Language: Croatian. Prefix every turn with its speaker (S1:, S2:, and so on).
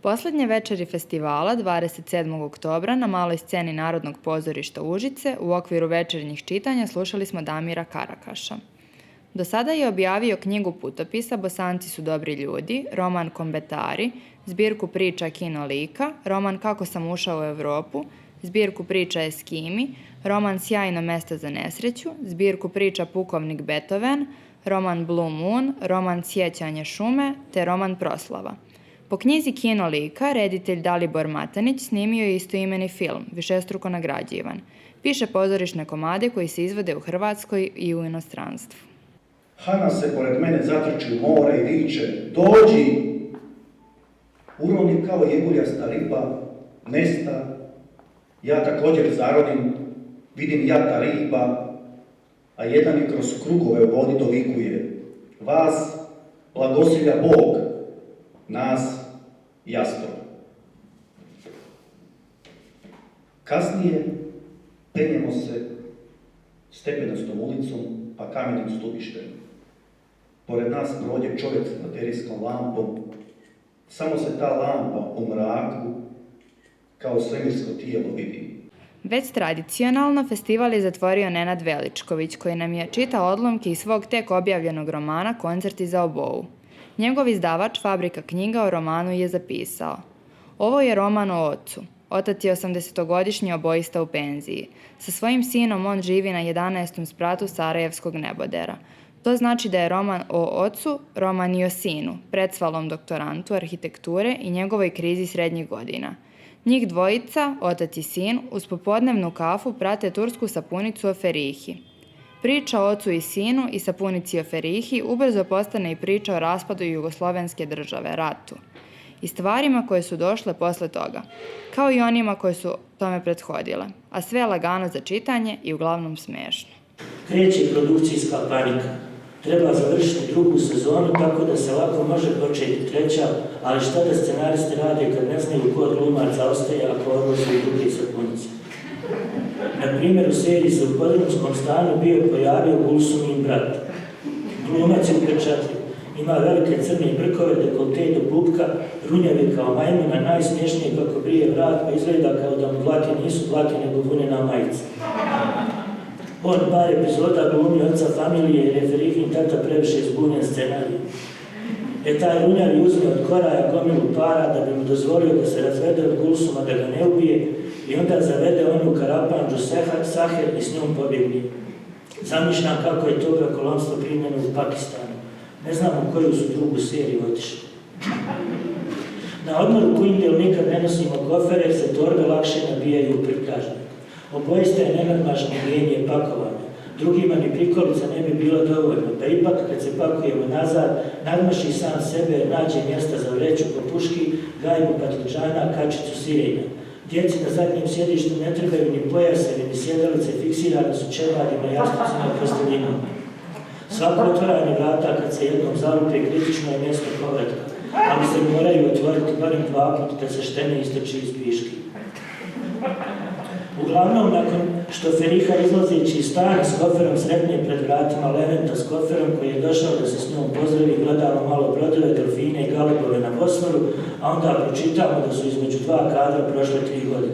S1: Poslednje večeri festivala 27. oktobra na maloj sceni Narodnog pozorišta Užice u okviru večernjih čitanja slušali smo Damira Karakaša. Do sada je objavio knjigu putopisa Bosanci su dobri ljudi, roman Kombetari, zbirku priča Kino lika, roman Kako sam ušao u Evropu, zbirku priča Eskimi, roman Sjajno mesto za nesreću, zbirku priča Pukovnik Beethoven, roman Blue Moon, roman Sjećanje šume te roman Proslava. Po knjizi Kino lika, reditelj Dalibor Matanić snimio je istoimeni film, višestruko nagrađivan. Piše pozorišne komade koji se izvode u Hrvatskoj i u inostranstvu.
S2: Hana se pored mene zatrči u more i viče: dođi! Uroni kao jeguljasta riba, nesta. Ja također zaronim, vidim jata riba, a jedan mi kroz krugove u vodi dovikuje: vas blagosilja Bog, nas jastor. Kasnije penjemo se stepenastom ulicom pa kamenim stubištem. Pored nas prođe čovjek s baterijskom lampom, samo se ta lampa u mraku kao svemirsko tijelo vidi.
S1: Već tradicionalno festival je zatvorio Nenad Veličković, koji nam je čitao odlomke iz svog tek objavljenog romana Koncerti za obovu. Njegov izdavač Fabrika knjiga o romanu je zapisao: ovo je roman o ocu. Otac je 80-godišnji obojista u penziji. Sa svojim sinom on živi na 11. spratu Sarajevskog nebodera. To znači da je roman o ocu, roman i o sinu, predsvalom doktorantu arhitekture i njegovoj krizi srednjih godina. Njih dvojica, otac i sin, uz popodnevnu kafu prate tursku sapunicu o Ferihi. Priča o ocu i sinu i sapunici o Ferihi ubrzo postane i priča o raspadu jugoslovenske države, ratu, i stvarima koje su došle posle toga, kao i onima koje su tome prethodile, a sve je lagano za čitanje i uglavnom smešno.
S3: Kreće produkcijska panika. Treba završiti drugu sezonu tako da se lako može početi treća, ali šta da scenaristi rade kad ne znaju ko glumaca ostaje ako odlazi u druge sapunice. Na primjer, u seriji se u podrumskom stanu bio pojavio Gulsumin brat. Glumac je upečatljiv. Ima velike crne brkove, dekolte do pupka, runjave kao majmuna, najsmješnije kako brije vrat, pa izgleda kao da mu dlake nisu dlake nego vunena majica. On par epizoda glumi oca familije i Ferihin tata previše zbunjen scenarij. Taj runjavi uzme od Koraja gomilu para da bi mu dozvolio da se razvede od Gulsuma, da ga ne ubije, i onda zavede onu Karapanđu Saher i s njom pobjegni. Zamišljam kako je to brakolomstvo primljeno u Pakistanu. Ne znam u koju su drugu seriju otišli. Na odmoru u Kujndel nikad ne nosimo kofere jer se torbe lakše nabijaju u prikažnik. Obojista je nenadmašno genije pakovanja. Drugima ni prikolica ne bi bilo dovoljno, pa ipak kad se pakujemo nazad, nadmaši sam sebe, nađe mjesta za vreću po puški, gajbu patličana, kačicu sirenja. Djeci na zadnjem sjedištu ne trebaju ni pojaseve, ni sjedalice, fiksirane su čevadima, jasnicima i postelinom. Svako otvaranje vrata kad se jednom zalupe kritično je mjesto povratka, ali se moraju otvoriti barem 2 puta da se štene istoči iz piški. Uglavnom, nakon što Feriha izlazeći iz stana s koferom sretne pred vratima Leventa s koferom koji je došao da se s njom pozdravi, gledamo malo brodove, delfine i galebove na Bosforu, a onda pročitamo da su između 2 kadra prošle 3 godine.